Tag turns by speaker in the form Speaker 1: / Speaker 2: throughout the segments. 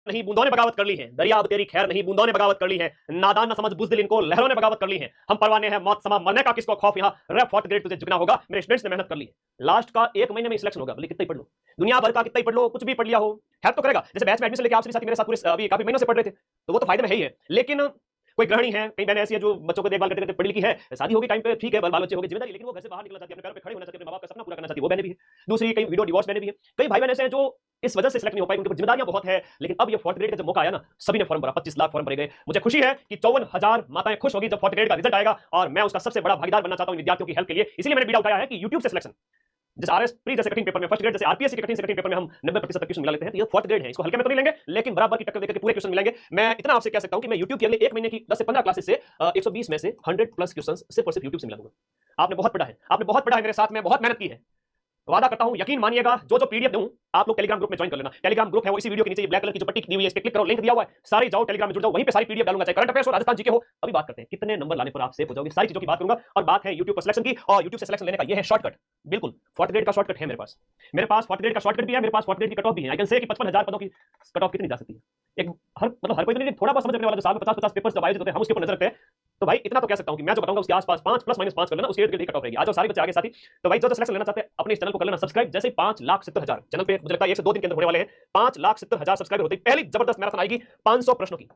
Speaker 1: नहीं बूंदों ने बगावत कर ली है, दरिया अब तेरी खैर नहीं बूंदों ने बगावत कर ली है, नादान न समझ बुज़दिल इनको लहरों ने बगावत कर ली है, हम परवाने हैं मौत समा मरने का किसको खौफ, यहाँ रैप फोर्थ ग्रेड तुझे झुकना होगा, मेरे स्टूडेंट्स ने मेहनत कर ली है, लास्ट का 1 महीने में सिलेक्शन होगा, भले कितना ही पढ़ लो, दुनिया भर का कितना ही पढ़ लो, कुछ भी पढ़ लिया हो, हेल्प तो करेगा। जैसे बैच में एडमिशन लेके आप सभी साथी मेरे साथ पूरे अभी काफी महीनों से पढ़ रहे थे, तो वो तो फायदे में है ही है, लेकिन कोई गृहिणी है, कई बहनें ऐसी है जो बच्चों को देखभाल करते करते पढ़ी लिखी है, शादी होगी टाइम पे ठीक है, बाल बच्चे हो गए जिम्मेदारी, लेकिन वो घर से बाहर निकलना चाहती है, अपने पैरों पे खड़े होना चाहती है, अपने माँ बाप का सपना पूरा करना चाहती है, वो बहनें भी है। दूसरी कई विडो डिवोर्स बहनें भी है, कई भाई बहन ऐसे हैं जो इस वजह से सिलेक्ट नहीं हो पाए, उनके ऊपर जिम्मेदारियां बहुत है, लेकिन अब ये फोर्थ ग्रेड का जब मौका आया ना, सभी ने फॉर्म भरा, 25 लाख फॉर्म भरे गए। मुझे खुशी है कि 54,000 माताएं खुश होगी जब फोर्थ ग्रेड का रिजल्ट आएगा, और मैं उसका सबसे बड़ा भागीदार बनना चाहता हूं विद्यार्थियों की हेल्प के लिए। इसलिए मैंने बीड़ा उठाया है कि यूट्यूब से सिलेक्शन, जैसे आरएस प्री जैसे कठिन पेपर में फर्स्ट ग्रेड, जैसे आरपीएससी के कठिन से कठिन पेपर में हम 90% क्वेश्चन मिला लेते हैं, तो ये फोर्थ ग्रेड है, इसको हल्के में तो नहीं लेंगे, लेकिन बराबर की टक्कर देकर के पूरे क्वेश्चन मिलेंगे। मैं इतना आपसे कह सकता हूं कि मैं यूट्यूब के अगले 1 महीने की 10 से 15 क्लासेस से 120 में से 100+ क्वेश्चंस सिर्फ और सिर्फ यूट्यूब से मिला दूंगा। आपने बहुत पढ़ा है, आपने बहुत पढ़ा है मेरे साथ में, बहुत मेहनत की है, वादा करता हूं, यकीन मानिएगा, जो पीडीएफ दूं आप लोग टेलीग्राम ग्रुप में ज्वाइन कर लेना। टेलीग्राम ग्रुप है वो इसी वीडियो के नीचे ब्लैक कलर की जो पट्टी दी हुई है, इस पे क्लिक करो, लिंक दिया हुआ है, सारी जाओ टेलीग्राम में जुड़ जाओ, वहीं पे सारी पीडीएफ डालूंगा, चाहे करंट अफेयर्स हो, राजस्थान जीके हो। अभी बात करते हैं कितने नंबर लाने पर आप सेफ हो जाओगे, सारी चीजों की बात करूंगा, और बात है यूट्यूब पर सिलेक्शन की, और यूट्यूब से सिलेक्शन लेने का ये है शॉर्टकट, बिल्कुल फोर्थ ग्रेड का शॉर्टकट है मेरे पास। मेरे पास फोर्थ ग्रेड का शॉर्टकट भी है, मेरे पास फोर्थ ग्रेड की कट ऑफ भी है। आई कैन से कि 55,000 पदों की कट ऑफ कितनी जा सकती है, एक हर कोई तो नहीं, थोड़ा बहुत समझ रखने वाला, जो साल में 50-50 पेपर्स जब आयोजित होते हैं हम उसके ऊपर नजर रखते हैं, तो भाई इतना तो कह सकता हूं कि मैं जो बताऊंगा उसके आसपास 5 +-5 कर लेना, उसके इर्द-गिर्द कट ऑफ रहेगी। आज सारे बच्चे आगे साथी, तो भाई जो सिलेक्शन लेना चाहते हैं अपने इस चैनल को कर लेना सब्सक्राइब। जैसे 5,70,000 चैनल पे मुझे लगता है 1 से 2 दिन के अंदर होने वाले हैं, 5,70,000 सब्सक्राइबर होते ही पहली जबरदस्त मैराथन आएगी 500 प्रश्नों की,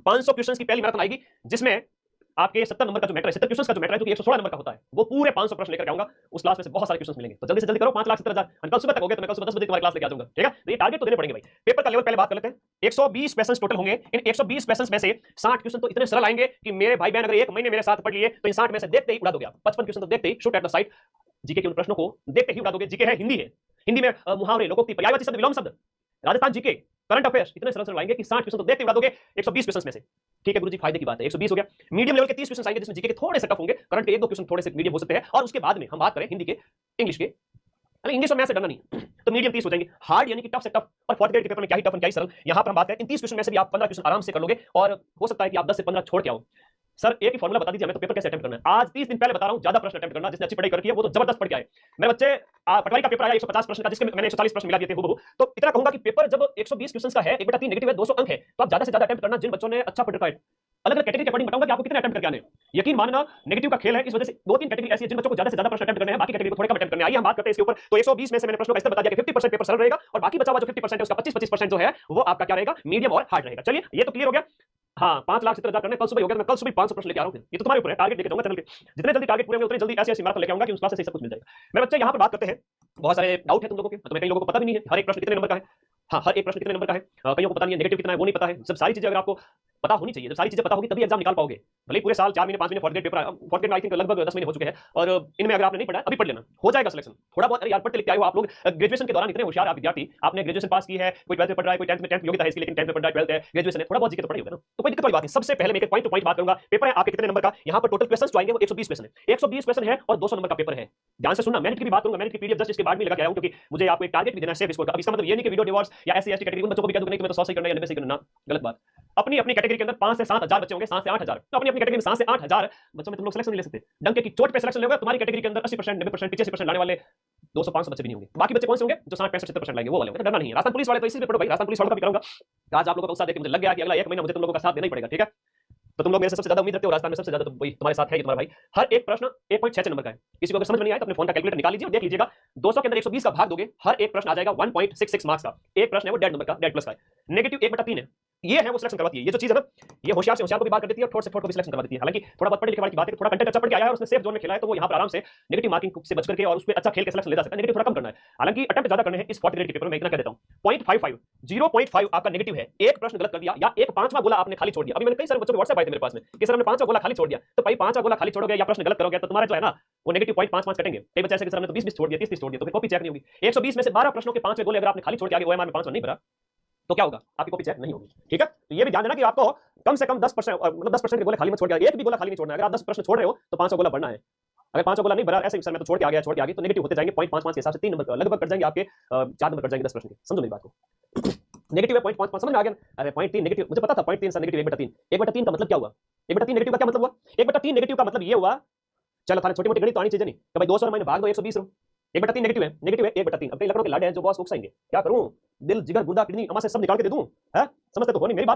Speaker 1: 500 क्वेश्चंस की पहली मैराथन आएगी, जिसमें आपके 70 नंबर का जो मैटर है, 70 क्वेश्चंस का जो मैटर है, जो कि 116 नंबर का होता है, वो पूरे 500 प्रश्न लेकर आऊंगा। उस क्लास में से बहुत सारे क्वेश्चंस मिलेंगे, तो जल्दी से जल्दी करो। 5,70,000 कल सुबह तक हो गया तो मैं कल सुबह 10 बजे तुम्हारी क्लास लेके आ जाऊंगा, ठीक है। तो ये टारगेट तो देने पड़ेंगे भाई। पेपर का लेवल पहले बात कर लेते हैं। 120 क्वेश्चंस टोटल होंगे, इन 120 क्वेश्चंस में से 60 क्वेश्चन तो इतने सरल आएंगे कि मेरे भाई बहन अगर 1 महीने मेरे साथ पढ़ लिए तो इन 60 में से देखते ही उड़ा दोगे आप। 55 क्वेश्चन तो देखते ही shoot at the sight, GK के उन प्रश्नों को देखते ही उड़ा दोगे। जीके है, हिंदी है, हिंदी में मुहावरे, लोकोक्ति, पर्यायवाची शब्द, विलोम शब्द, राजस्थान जीके, करंट अफेयर्स इतने सरल सरल आएंगे कि 60 क्वेश्चन तो देखते उड़ा दोगे 120 क्वेश्चंस में से। ठीक है गुरुजी, फायदे की बात है, 120 हो गया। मीडियम लेवल के 30 क्वेश्चन आएंगे, जिसमें जीके के थोड़े से टफ होंगे, करंट के 1-2 क्वेश्चन थोड़े से मीडियम हो सकते हैं, और उसके बाद में हम बात करें हिंदी के, इंग्लिश के, अरे इंग्लिश और मैथ्स से डरना नहीं, तो मीडियम 30 हो जाएंगे। हार्ड यानी कि टफ से टफ, और फोर्थ ग्रेड के पेपर में क्या ही टफ और क्या ही सरल। यहां पर हम बात करें इन 30 क्वेश्चन में से भी आप 15 क्वेश्चन आराम से कर लोगे, और हो सकता है कि आप 10 से 15 छोड़ के आओ। सर एक ही फॉर्मूला बता दीजिए हमें, तो पेपर कैसे अटेम्प्ट करना है। आज 30 दिन पहले बता रहा हूं, ज्यादा प्रश्न अटेम्प्ट करना, जिसने अच्छी पढ़ाई करके वो तो जबरदस्त पढ़ के आए। मेरे बच्चे पटवारी का पेपर आया 150 प्रश्न का, जिसके मैंने 140 प्रश्न मिला दिए थे हूबहू। तो इतना कहूंगा कि पेपर जब 120 क्वेश्चंस का है, 1/3 नेगेटिव है, 200 अंक है, तो आप ज्यादा से ज्यादा अटेम्प्ट करना। जिन बच्चों ने अच्छा पढ़ रखा है, अलग-अलग कैटेगरी के अकॉर्डिंग बताऊंगा कि आपको कितने अटेम्प्ट करके आने हैं। यकीन मानना नेगेटिव का खेल है, इस वजह से 2-3 कैटेगरी ऐसी है जिन बच्चों को ज्यादा से ज्यादा प्रश्न अटेम्प्ट करने हैं, बाकी कैटेगरी को थोड़े कम अटेम्प्ट करने हैं। आइए हम बात करते हैं इसके ऊपर। तो 120 में से मैंने प्रश्नों का इस्तेमाल बता दिया कि 50% पेपर सरल रहेगा, और बाकी बचा हुआ जो 50% है उसका 25-25% जो है वो आपका क्या रहेगा, मीडियम और हार्ड रहेगा। चलिए ये तो क्लियर हो गया। हाँ, 5,70,000 करने, कल सुबह हो गया, मैं कल सुबह 500 प्रश्न लेके आ रहा हूं। ये तो तुम्हारे ऊपर है, टारगेट लेके जाऊंगा चैनल के, जितने जल्दी टारगेट पूरे होंगे उतनी जल्दी ऐसी मैराथन लेके आऊंगा कि उस क्लास से सब कुछ मिल जाएगा। मेरे बच्चे यहां पर बात करते हैं, बहुत सारे डाउट है तुम लोगों के, तुम्हें कई लोगों को पता भी नहीं है हर एक प्रश्न कितने नंबर का है। हाँ, हर एक प्रश्न कितने नंबर का है, कईयों को पता नहीं है, नेगेटिव कितना है वो नहीं पता है। जब सारी चीजें अगर आपको पता होनी चाहिए, जब सारी चीजें पता होगी तभी एग्जाम निकाल पाओगे। भले पूरे साल 4 महीने 5 महीने fourth grade paper, fourth grade में आई थिंक लगभग 10 महीने हो चुके हैं, और इनमें अगर आपने नहीं पढ़ा अभी पढ़ लेना, हो जाएगा सिलेक्शन। थोड़ा बहुत अरे यार पढ़ते लिखते आए हो आप लोग, ग्रेजुएशन के दौरान इतने होशियार आप विद्यार्थी, आपने ग्रेजुएशन पास की है, कोई 12th में पढ़ रहा है, कोई 10th में, 10th योग्यता है इसकी, लेकिन 10th में पढ़ रहा है, 12th है, ग्रेजुएशन है, थोड़ा बहुत जीके तो पढ़े होगा ना, तो कोई दिक्कत वाली बात नहीं। सबसे पहले मैं एक पॉइंट टू पॉइंट बात करूंगा, पेपर है आपके कितने नंबर का। यहाँ पर टोटल क्वेश्चन जो आएंगे वो 120 क्वेश्चन है, 120 क्वेश्चन है और 200 नंबर का पेपर है। ध्यान से सुनना, मेरिट की भी बात करूंगा, मेरिट की पीडीएफ जस्ट इसके बाद में लगा के आया हूं, क्योंकि मुझे आपको एक टारगेट भी देना है सेफ स्कोर का। अब इसका मतलब ये नहीं कि वीडियो डिवॉर्स या एससी एसटी कैटेगरी उन बच्चों को भी कह दूंगा नहीं तुम्हें तो 100 सही करना है या 90 सही करना, गलत बात। अपनी अपनी कैटेगरी के अंदर 5 से 7,000 बच्चे होंगे, 7 से 8,000, तो अपनी अपनी कैटेगरी में 7 से 8,000 बच्चों में तुम लोग सिलेक्शन नहीं ले सकते। डंके की चोट पे सिलेक्शन लोगे, तुम्हारी कैटेगरी के अंदर 80%, 90%, 85% लाने वाले 200-500 बच्चे भी नहीं होंगे। बाकी बच्चे कौन से होंगे जो 60-65-70% लाएंगे, वो वाले होंगे, तो डरना नहीं है। राजस्थान पुलिस वाले तो इसी पे पढ़ो भाई, राजस्थान पुलिस वालों का भी करूंगा। आज आप लोगों का उत्साह देख के मुझे लग गया कि अगला 1 महीना मुझे तुम लोगों का साथ देना ही पड़ेगा, ठीक है। तो तुम लोग मेरे से सबसे ज्यादा उम्मीद रखते हो, राजस्थान में सबसे ज्यादा तो वही तुम्हारे साथ है, ये तुम्हारा भाई। हर एक प्रश्न 1.66 नंबर का है। किसी को अगर समझ में नहीं आए तो अपने फोन का कैलकुलेटर निकाल लीजिए और देख लीजिएगा, 200 के अंदर 120 का भाग दोगे, हर एक प्रश्न आ जाएगा 1.66 मार्क्स का। एक प्रश्न है वो 1.5 नंबर का, 1.5 प्लस का है। नेगेटिव 1/3 है, ये है वो सिलेक्शन करवाती है। ये जो चीज है ना, ये होशियार से होशियार को भी बात कर देती है और ठोट से ठोट को भी सिलेक्शन करवा देती है। हालांकि थोड़ा बहुत पढ़े लिखे वाले की बात है, थोड़ा कंटेंट अच्छा पढ़ के आया है और उसने सेफ जोन में खेला है, तो वो यहाँ पर आराम से नेगेटिव मार्किंग से बच करके और उसमें अच्छा खेल के सिलेक्शन ले जा सकता है। नेगेटिव थोड़ा कम करना है, हालांकि अटेम्प्ट ज्यादा करने हैं इस फोर्थ ग्रेड के पेपर में। मैं इतना कह देता हूँ 0.55 0.5 आपका नेगेटिव है। एक प्रश्न गलत कर दिया या एक 5वां गोला आपने खाली छोड़ दिया। अभी मैंने कई सारे बच्चों के व्हाट्सएप आए थे मेरे पास में कि सर हमने 5वां गोला खाली छोड़ दिया, तो भाई 5वां गोला खाली छोड़ोगे या प्रश्न गलत करोगे तो तुम्हारा जो है ना वो नेगेटिव 0.5 कटेंगे। कई बच्चे ऐसे कि सर हमने तो 20 छोड़ दिया, 30 छोड़ दिया, तो फिर कॉपी चेक नहीं होगी। 120 में से 12 प्रश्नों के 5वें गोले अगर आपने खाली छोड़ के आगे ओएमआर में 500 नहीं भरा तो क्या होगा, आपकी कॉपी चेक नहीं होगी, ठीक है। तो ये भी ध्यान देना कि आपको कम से कम 10% मतलब 10% के गोले खाली मत छोड़ के, एक भी गोला खाली नहीं छोड़ना है। अगर आप 10 प्रश्न छोड़ रहे हो तो 500 गोला भरना है। अगर 500 गोला नहीं भरा, ऐसे सर मैं तो छोड़ के आ गया तो नेगेटिव होते जाएंगे 0.55 के हिसाब से 3 नंबर लगभग कट जाएंगे आपके, 4 नंबर कट जाएंगे 10 प्रश्न के। समझो मेरी बात को, नेगेटिव है 0.5 समझ में आ गया। अरे 0.3 नेगेटिव, मुझे पता था 0.3 सर नेगेटिव 1/3। 1/3 का मतलब क्या हुआ, 1/3 नेगेटिव का क्या मतलब हुआ, 1/3 नेगेटिव का मतलब ये हुआ, चलो थाने छोटी मोटी गणित तो आनी चीजें नहीं, तो भाई 200 में भाग दो 120 रो, 1/3 नेगेटिव है 1/3। अब कई लखनऊ के लाडे हैं जो बॉस उकसाएंगे, क्या करूं, दिल जिगर गुर्दा किडनी अमा से सब निकाल के दे दूं है, समझते तो हो नहीं मेरी बात।